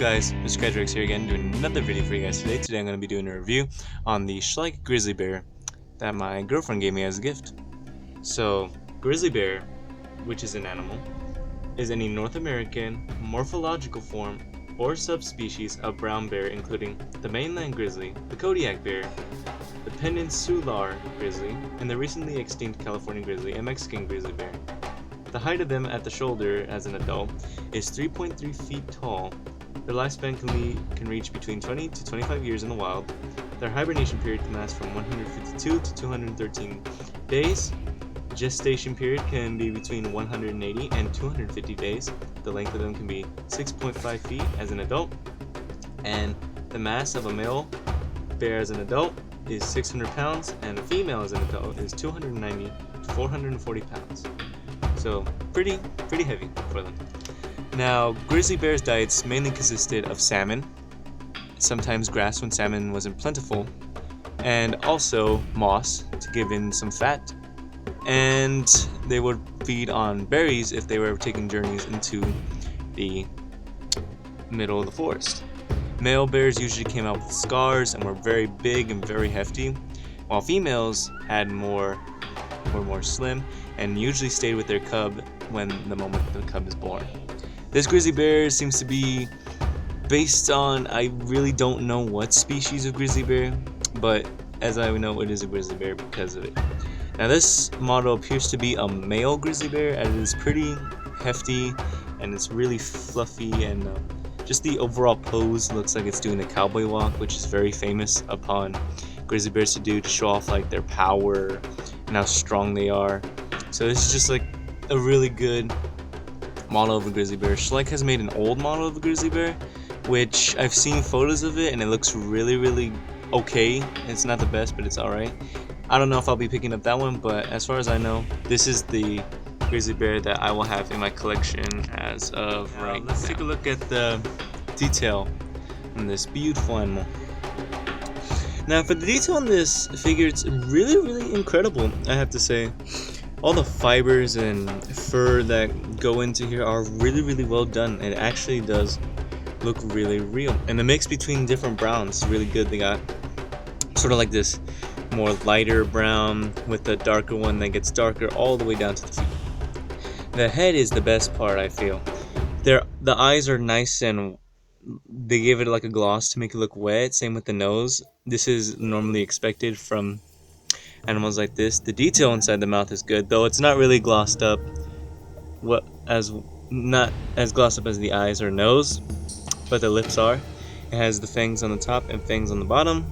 guys, Mr. Kedrix here again, doing another video for you guys today. Today I'm going to be doing a review on the Schleich Grizzly Bear that my girlfriend gave me as a gift. So, grizzly bear, which is an animal, is any North American morphological form or subspecies of brown bear, including the mainland grizzly, the Kodiak bear, the peninsular grizzly, and the recently extinct California grizzly and Mexican grizzly bear. The height of them at the shoulder as an adult is 3.3 feet tall. Their lifespan can reach between 20 to 25 years in the wild. Their hibernation period can last from 152 to 213 days. Gestation period can be between 180 and 250 days. The length of them can be 6.5 feet as an adult. And the mass of a male bear as an adult is 600 pounds, and a female as an adult is 290 to 440 pounds. So pretty heavy for them. Now, grizzly bears' diets mainly consisted of salmon, sometimes grass when salmon wasn't plentiful, and also moss to give in some fat, and they would feed on berries if they were taking journeys into the middle of the forest. Male bears usually came out with scars and were very big and very hefty, while females were more slim and usually stayed with their cub when the moment the cub is born. This grizzly bear seems to be based on, I really don't know what species of grizzly bear, but as I know, it is a grizzly bear because of it. Now, this model appears to be a male grizzly bear, and it is pretty hefty and it's really fluffy, and just the overall pose looks like it's doing the cowboy walk, which is very famous upon grizzly bears to do to show off like their power and how strong they are. So this is just like a really good model of a grizzly bear. Schleich has made an old model of a grizzly bear, which I've seen photos of it and it looks really okay. It's not the best, but it's alright. I don't know if I'll be picking up that one, but as far as I know, this is the grizzly bear that I will have in my collection as of right now. Let's take a look at the detail on this beautiful animal. Now, for the detail on this figure, it's really incredible, I have to say. All the fibers and fur that go into here are really well done. It actually does look really real. And the mix between different browns is really good. They got sort of like this more lighter brown with the darker one that gets darker all the way down to the feet. The head is the best part, I feel. The eyes are nice and they gave it like a gloss to make it look wet. Same with the nose. This is normally expected from animals like this. The detail inside the mouth is good, though it's not really glossed up. Not as glossed up as the eyes or nose, but the lips are. It has the fangs on the top and fangs on the bottom.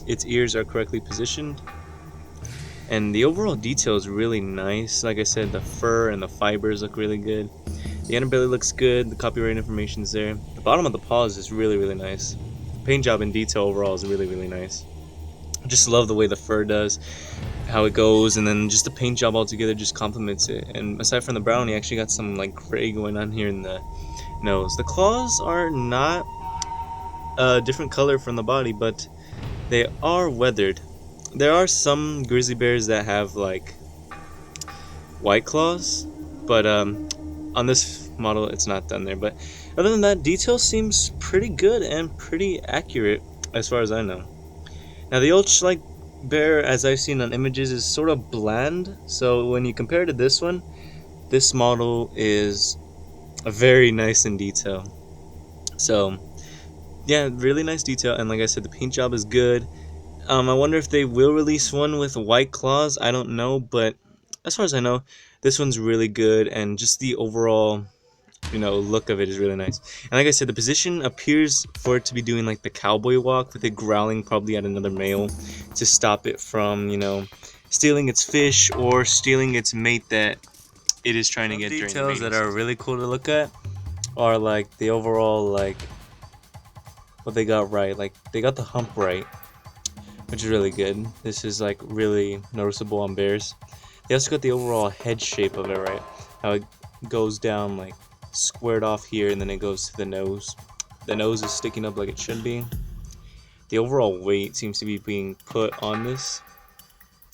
Its ears are correctly positioned, and the overall detail is really nice. Like I said, the fur and the fibers look really good. The underbelly looks good. The copyright information is there. The bottom of the paws is really nice. Paint job and detail overall is really nice. I just love the way the fur does, how it goes, and then just the paint job altogether just complements it. And aside from the brown, you actually got some like gray going on here in the nose. The claws are not a different color from the body, but they are weathered. There are some grizzly bears that have like white claws, but on this model it's not done there. But other than that, detail seems pretty good and pretty accurate as far as I know. Now, the old Schleich bear, as I've seen on images, is sort of bland. So when you compare to this one, this model is very nice in detail. So yeah, really nice detail, and like I said, the paint job is good. I wonder if they will release one with white claws. I don't know, but as far as I know, this one's really good, and just the overall look of it is really nice. And like I said, the position appears for it to be doing like the cowboy walk, with it growling probably at another male to stop it from stealing its fish or stealing its mate that it is trying to get during the mating season. Details that are really cool to look at are like the overall like what they got right. Like they got the hump right, which is really good. This is like really noticeable on bears. They also got the overall head shape of it right, how it goes down like squared off here, and then it goes to the nose. The nose is sticking up like it should be. The overall weight seems to be being put on this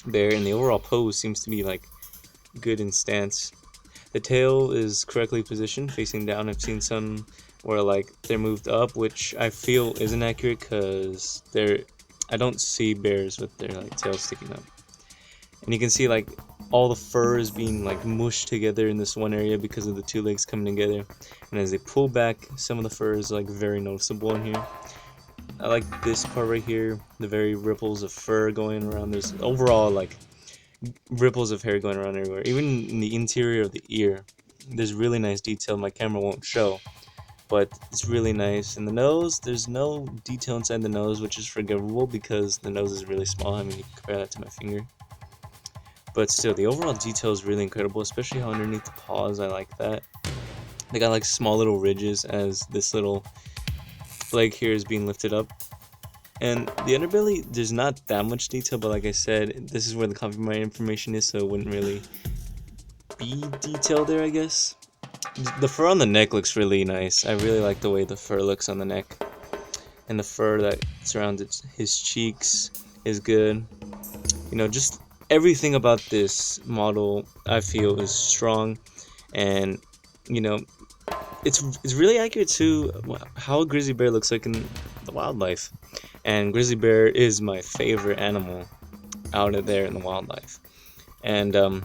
bear, and the overall pose seems to be like good in stance. The tail is correctly positioned, facing down. I've seen some where like they're moved up, which I feel isn't accurate because I don't see bears with their like tails sticking up. And you can see like all the fur is being like mushed together in this one area because of the two legs coming together, and as they pull back, some of the fur is like very noticeable in here. I like this part right here, the very ripples of fur going around. There's overall like ripples of hair going around everywhere, even in the interior of the ear. There's really nice detail my camera won't show, but it's really nice. In the nose, there's no detail inside the nose, which is forgivable because the nose is really small. I mean, you can compare that to my finger. But still, the overall detail is really incredible, especially how underneath the paws, I like that. They got like small little ridges as this little leg here is being lifted up. And the underbelly, there's not that much detail, but like I said, this is where the copyright information is, so it wouldn't really be detailed there, I guess. The fur on the neck looks really nice. I really like the way the fur looks on the neck. And the fur that surrounds his cheeks is good. You know, just everything about this model I feel is strong, and you know, it's really accurate to how a grizzly bear looks like in the wildlife. And grizzly bear is my favorite animal out of there in the wildlife. And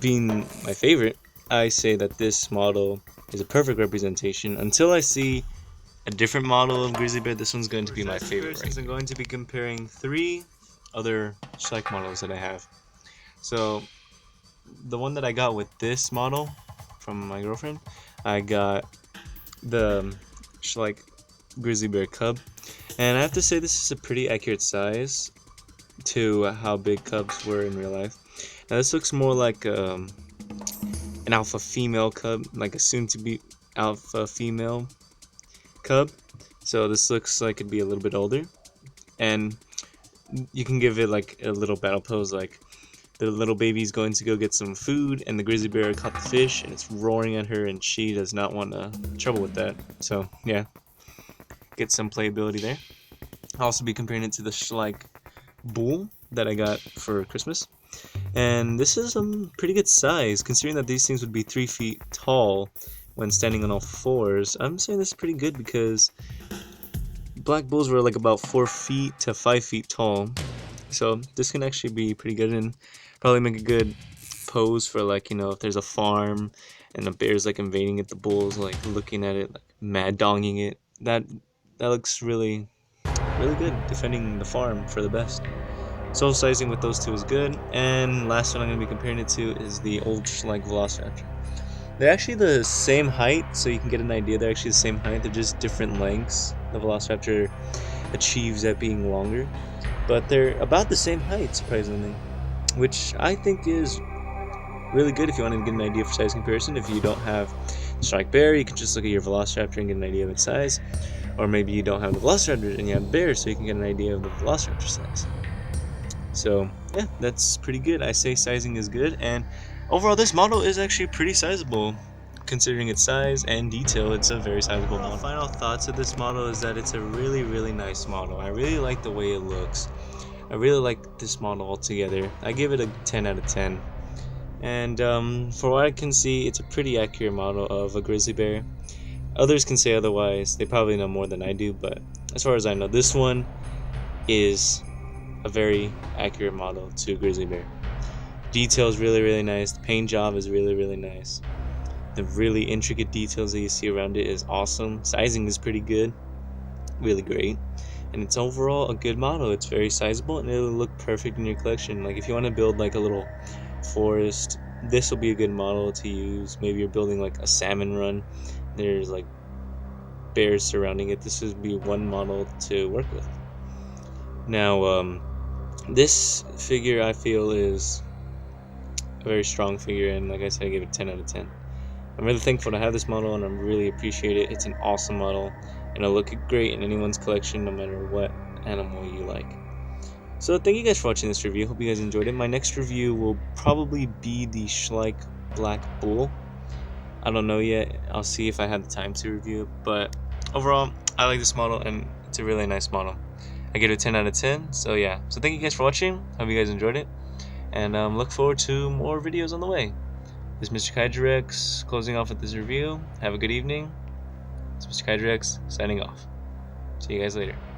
being my favorite, I say that this model is a perfect representation. Until I see a different model of grizzly bear, this one's going to be my favorite. Right? I'm going to be comparing 3 other Schleich models that I have. So the one that I got with this model from my girlfriend, I got the Schleich Grizzly Bear Cub, and I have to say this is a pretty accurate size to how big cubs were in real life. Now this looks more like an alpha female cub, like a soon-to-be alpha female cub. So this looks like it'd be a little bit older, and you can give it like a little battle pose, like the little baby's going to go get some food, and the grizzly bear caught the fish, and it's roaring at her, and she does not want trouble with that. So yeah, get some playability there. I'll also be comparing it to the Schleich Bull that I got for Christmas, and this is a pretty good size considering that these things would be 3 feet tall when standing on all fours. I'm saying this is pretty good because black bulls were like about 4 feet to 5 feet tall, so this can actually be pretty good and probably make a good pose for, like, you know, if there's a farm and the bear's like invading it, the bull's like looking at it, like mad donging it. That looks really good, defending the farm for the best. So sizing with those two is good. And last one I'm going to be comparing it to is the old Schleich Velociraptor. They're actually the same height, so you can get an idea. They're actually the same height, they're just different lengths. The Velociraptor achieves at being longer, but they're about the same height, surprisingly, which I think is really good if you want to get an idea for size comparison. If you don't have the Schleich Bear, you can just look at your Velociraptor and get an idea of its size. Or maybe you don't have the Velociraptor and you have Bear, so you can get an idea of the Velociraptor size. So yeah, that's pretty good. I say sizing is good, and overall this model is actually pretty sizable. Considering its size and detail, it's a very sizable model. Final thoughts of this model is that it's a really nice model. I really like the way it looks. I really like this model altogether. I give it a 10 out of 10. And for what I can see, it's a pretty accurate model of a grizzly bear. Others can say otherwise. They probably know more than I do, but as far as I know, this one is a very accurate model to a grizzly bear. Detail is really nice. The paint job is really nice. The really intricate details that you see around it is awesome. Sizing is pretty good, really great, and it's overall a good model. It's very sizable and it'll look perfect in your collection. Like if you want to build like a little forest, this will be a good model to use. Maybe you're building like a salmon run, there's like bears surrounding it. This would be one model to work with. Now this figure I feel is a very strong figure, and like I said, I give it 10 out of 10. I'm really thankful to have this model, and I really appreciate it. It's an awesome model, and it'll look great in anyone's collection no matter what animal you like. So thank you guys for watching this review. Hope you guys enjoyed it. My next review will probably be the Schleich Black Bull. I don't know yet. I'll see if I have the time to review it, but overall I like this model and it's a really nice model. I give it a 10 out of 10. So yeah, so thank you guys for watching. Hope you guys enjoyed it, and look forward to more videos on the way. This is Mr. Kaijurex closing off with this review. Have a good evening. It's Mr. Kydrex signing off. See you guys later.